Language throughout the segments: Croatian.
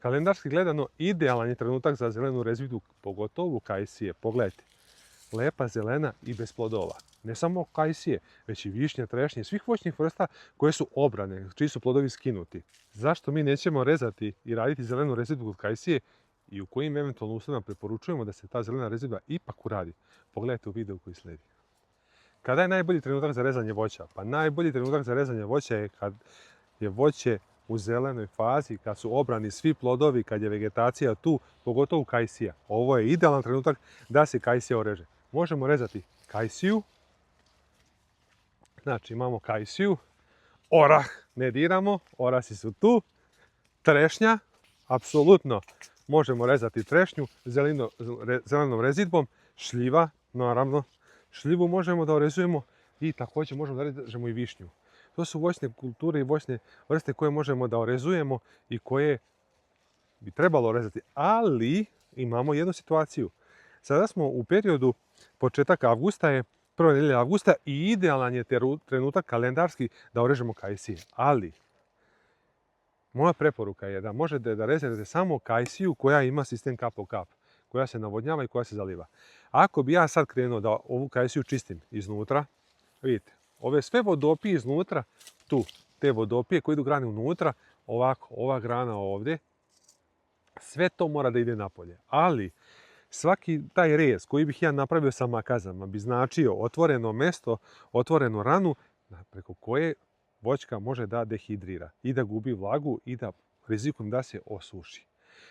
Kalendarski gledano, idealan je trenutak za zelenu rezvidu, pogotovo kajsije. Pogledajte, lepa zelena i bez plodova. Ne samo kajsije, već i višnje, trešnje, svih voćnih vrsta koje su obrane, čiji su plodovi skinuti. Zašto mi nećemo rezati i raditi zelenu rezidbu kod kajsije i u kojim eventualno uslovima preporučujemo da se ta zelena rezidba ipak uradi? Pogledajte u videu koji slijedi. Kada je najbolji trenutak za rezanje voća? Pa najbolji trenutak za rezanje voća je kad je voće u zelenoj fazi, kad su obrani svi plodovi, kad je vegetacija tu, pogotovo kajsija. Ovo je idealan trenutak da se kajsija oreže. Možemo rezati kajsiju, znači imamo kajsiju, orah ne diramo, orasi su tu, trešnja, apsolutno možemo rezati trešnju zelenom rezidbom, šljiva, naravno, šljivu možemo da orezujemo i također možemo da režemo i višnju. To su voćne kulture i voćne vrste koje možemo da orezujemo i koje bi trebalo rezati. Ali imamo jednu situaciju. Sada smo u periodu početak avgusta, je prva nedjelja avgusta i idealan je trenutak kalendarski da orežemo kajsije. Ali moja preporuka je da možete da rezervate samo kajsiju koja ima sistem kap po kap, koja se navodnjava i koja se zaliva. Ako bi ja sad krenuo da ovu kajsiju čistim iznutra, vidite, ove sve vodopije iznutra, tu, te vodopije koje idu grane unutra, ovako, ova grana ovdje, sve to mora da ide napolje. Ali svaki taj rez koji bih ja napravio sa makazama bi značio otvoreno mesto, otvorenu ranu preko koje voćka može da dehidrira i da gubi vlagu i da rizikom da se osuši.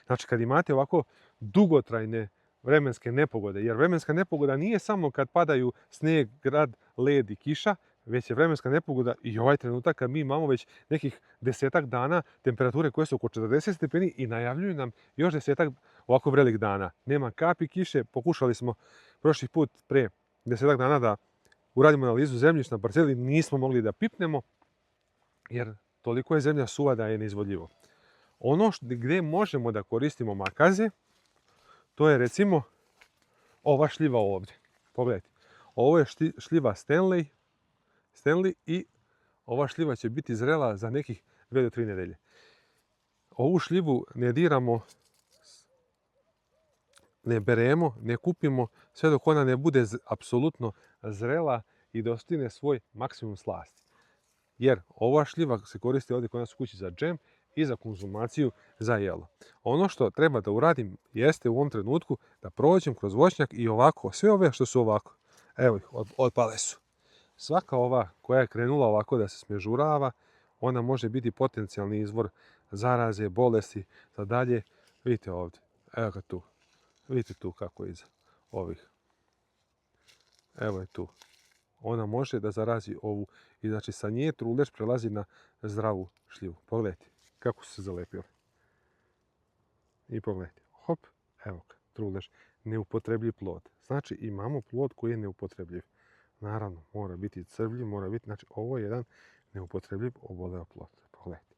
Znači kad imate ovako dugotrajne vremenske nepogode, jer vremenska nepogoda nije samo kad padaju snijeg, grad, led i kiša, već je vremenska nepogoda i ovaj trenutak kad mi imamo već nekih 10 dana temperature koje su oko 40 stepeni i najavljuju nam još 10 ovako vrelih dana. Nema kapi kiše, pokušali smo prošli put pre 10 dana da uradimo analizu zemljišta na parceli, nismo mogli da pipnemo jer toliko je zemlja suva da je neizvodljivo. Ono gdje možemo da koristimo makaze, to je recimo ova šljiva ovdje. Pogledajte, ovo je šljiva Stanley i ova šljiva će biti zrela za nekih 2 do 3 nedelje. Ovu šljivu ne diramo, ne beremo, ne kupimo sve dok ona ne bude apsolutno zrela i dostigne svoj maksimum slasti. Jer ova šljiva se koristi ovdje kod nas u kući za džem i za konzumaciju za jelo. Ono što treba da uradim jeste u ovom trenutku da prođem kroz voćnjak i ovako, sve ove što su ovako, evo ih, otpale su. Svaka ova koja je krenula ovako da se smežurava, ona može biti potencijalni izvor zaraze, bolesti, za dalje. Vidite ovdje, evo ga tu. Vidite tu kako je iza ovih. Evo je tu. Ona može da zarazi ovu. I znači sa nje trulež prelazi na zdravu šljivu. Pogledajte kako su se zalepili. I pogledajte. Hop, evo ga, trulež. Neupotrebljiv plod. Znači imamo plod koji je neupotrebljiv. Naravno, mora biti crvljiv, mora biti, znači ovo je jedan neupotrebljiv oboleo plod. Pogledajte.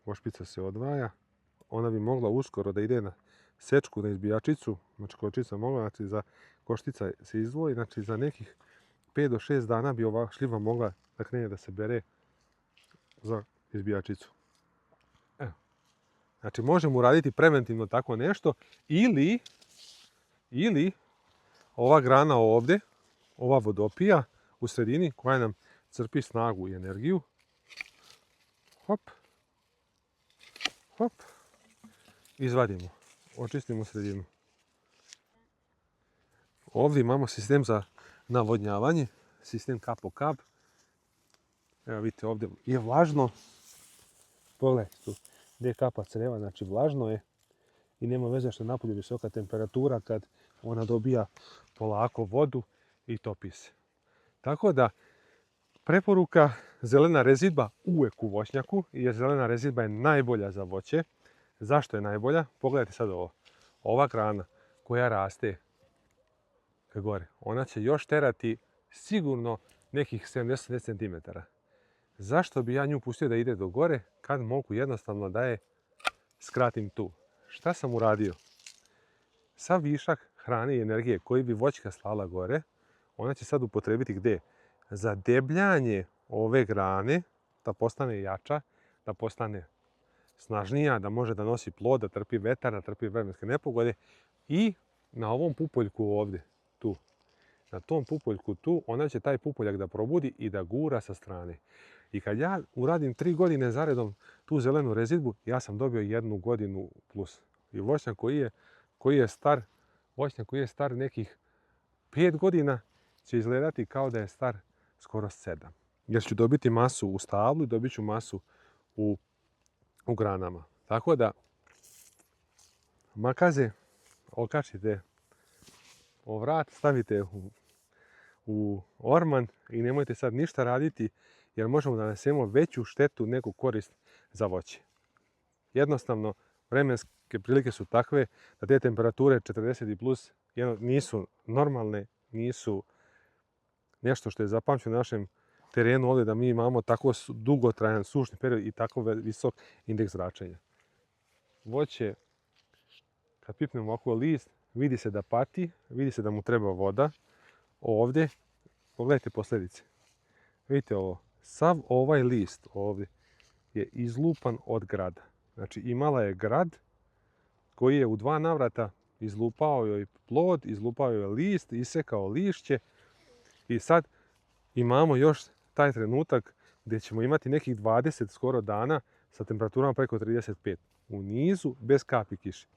Košpica se odvaja. Ona bi mogla uskoro da ide na sečku, na izbijačicu. Znači koščica mogla, znači za koštica se izdvoji, znači za nekih 5 do 6 dana bi ova šljiva mogla da krene da se bere za izbijačicu. Evo. Znači možemo uraditi preventivno tako nešto ili ova grana ovdje, ova vodopija u sredini koja nam crpi snagu i energiju. Hop. Hop. Izvadimo. Očistimo sredinu. Ovdje imamo sistem za navodnjavanje, sistem kap po kap. Evo vidite ovdje je vlažno. Pogledajte tu gdje je kapa creva, znači vlažno je i nema veze što je napolju visoka temperatura kad ona dobija polako vodu i topi se. Tako da preporuka zelena rezidba uvijek u voćnjaku jer zelena rezidba je najbolja za voće. Zašto je najbolja? Pogledajte sad ovo. Ova grana koja raste gore, ona će još terati sigurno nekih 70 cm. Zašto bi ja nju pustio da ide do gore kad mogu jednostavno da je skratim tu? Šta sam uradio? Sav višak hrane i energije koji bi voćka slala gore, ona će sad upotrebiti gdje? Za debljanje ove grane, da postane jača, da postane snažnija, da može da nosi plod, da trpi vetar, da trpi vremenske nepogode. I na ovom pupoljku ovdje, tu, na tom pupoljku tu, ona će taj pupoljak da probudi i da gura sa strane. I kad ja uradim 3 godine zaredom tu zelenu rezidbu, ja sam dobio 1 godinu plus. I voćnjak koji je star nekih 5 godina će izgledati kao da je star skoro 7. Jer ću dobiti masu u stablu i dobit ću masu u granama. Tako da, makaze okačite o vrat, stavite u orman i nemojte sad ništa raditi jer možemo da nanesemo veću štetu nego korist za voće. Jednostavno, vremenske prilike su takve da te temperature 40 i plus nisu normalne, nisu nešto što je zapamćeno na našem terenu ovdje da mi imamo tako dugotrajan sušni period i tako visok indeks zračenja. Voće, kad pipnemo ovako list, vidi se da pati, vidi se da mu treba voda. Ovdje, pogledajte posljedice. Vidite ovo, sav ovaj list ovdje je izlupan od grada. Znači imala je grad koji je u 2 navrata izlupao joj plod, izlupao joj list, isekao lišće i sad imamo još taj trenutak gdje ćemo imati nekih 20 skoro dana sa temperaturama preko 35 u nizu bez kapi kiše.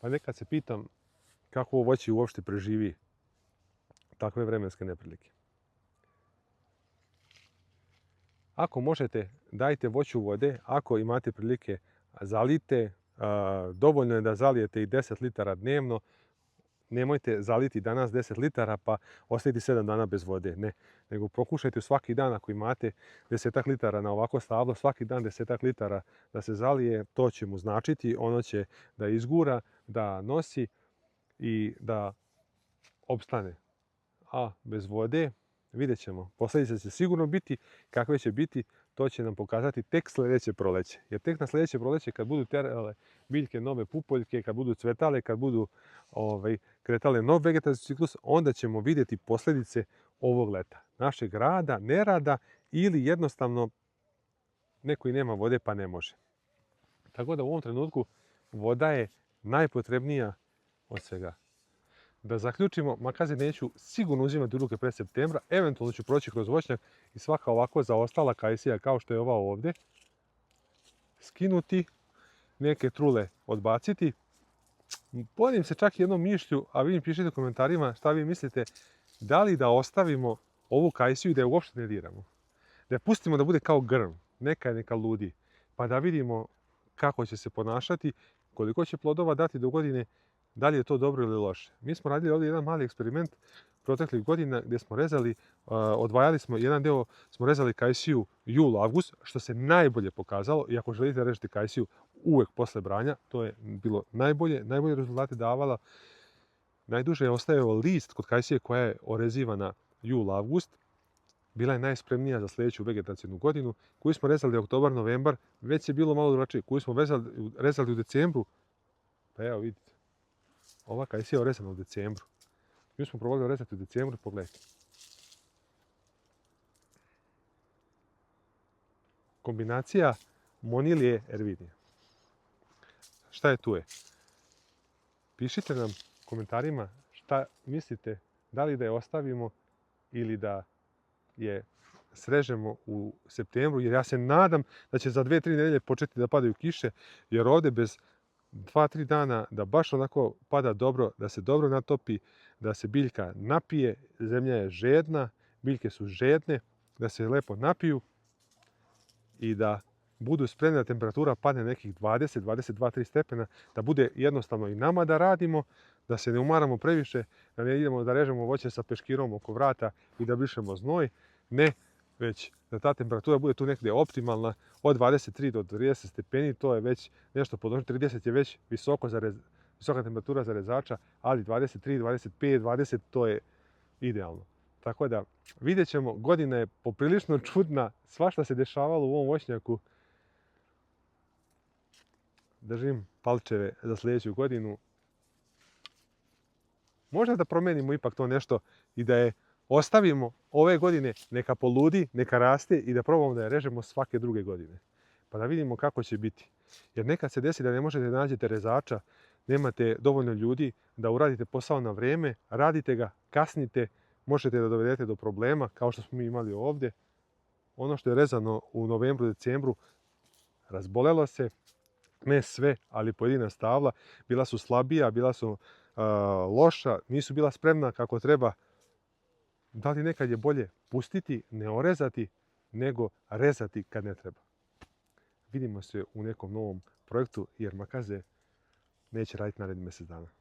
Pa nekad se pitam kako ovo voće uopšte preživi takve vremenske neprilike. Ako možete, dajte voću vode, ako imate prilike zalijte, dovoljno je da zalijete i 10 litara dnevno. Nemojte zaliti danas 10 litara pa ostaviti 7 dana bez vode. Ne, nego pokušajte svaki dan ako imate 10 litara na ovako stablo, svaki dan 10 litara da se zalije, to će mu značiti, ono će da izgura, da nosi i da opstane. A bez vode vidjet ćemo. Posljedice će sigurno biti, kakve će biti, to će nam pokazati tek sljedeće proleće. Jer tek na sljedeće proleće kad budu terale biljke nove pupoljke, kad budu cvetale, kad budu kretale nov vegetacijski ciklus, onda ćemo vidjeti posljedice ovog leta. Našeg rada, nerada ili jednostavno neko i nema vode pa ne može. Tako da u ovom trenutku voda je najpotrebnija od svega. Da zaključimo, makaze neću sigurno uzimati u ruke pred septembra, eventualno ću proći kroz voćnjak i svaka ovako zaostala kajsija kao što je ova ovdje, skinuti, neke trule odbaciti. Podim se čak jednom mišlju, a vi mi pišite u komentarima šta vi mislite, da li da ostavimo ovu kajsiju i da je uopšte ne diramo. Da je pustimo da bude kao grm, neka ludi, pa da vidimo kako će se ponašati, koliko će plodova dati do godine, da li je to dobro ili loše. Mi smo radili ovdje jedan mali eksperiment proteklih godina gdje smo rezali, odvajali smo jedan deo, smo rezali kajsiju jul-avgust, što se najbolje pokazalo. I ako želite režiti kajsiju uvijek posle branja, to je bilo najbolje rezultate davala. Najduže je ostajao list kod kajsije koja je orezivana jul-avgust. Bila je najspremnija za sljedeću vegetacijnu godinu. Koju smo rezali oktobar-novembar, već je bilo malo drugačije. Koju smo rezali u decembru, pa evo vidite. Ova kajsija je orezana u decembru. Mi smo probali rezati u decembru, pogledajte. Kombinacija Monilije ervinija. Šta je tu je? Pišite nam u komentarima šta mislite, da li da je ostavimo ili da je srežemo u septembru, jer ja se nadam da će za 2-3 nedelje početi da padaju kiše, jer ovdje bez 2-3 dana da baš onako pada dobro, da se dobro natopi, da se biljka napije, zemlja je žedna, biljke su žedne, da se lepo napiju i da budu spremne da temperatura padne nekih 20, 22-3 stepena, da bude jednostavno i nama da radimo, da se ne umaramo previše, da ne idemo da režemo voće sa peškirom oko vrata i da brišemo znoj, ne, već da ta temperatura bude tu negdje optimalna od 23 do 30 stepeni, to je već nešto podložno, 30 je već visoka temperatura za rezača, ali 23, 25, 20 to je idealno. Tako da vidjet ćemo, godina je poprilično čudna, svašta se dešavalo u ovom voćnjaku. Držim palčeve za sljedeću godinu. Možda da promijenimo ipak to nešto i da je ostavimo ove godine, neka poludi, neka raste i da probamo da je režemo svake druge godine. pa da vidimo kako će biti. Jer nekad se desi da ne možete da nađete rezača, nemate dovoljno ljudi da uradite posao na vrijeme, radite ga, kasnite, možete da dovedete do problema kao što smo mi imali ovdje. Ono što je rezano u novembru, decembru, razbolelo se, ne sve, ali pojedina stabla bila su slabija, bila su loša, nisu bila spremna kako treba. Da li nekad je bolje pustiti, ne orezati, nego rezati kad ne treba. Vidimo se u nekom novom projektu jer makaze neće raditi narednih mjesec dana.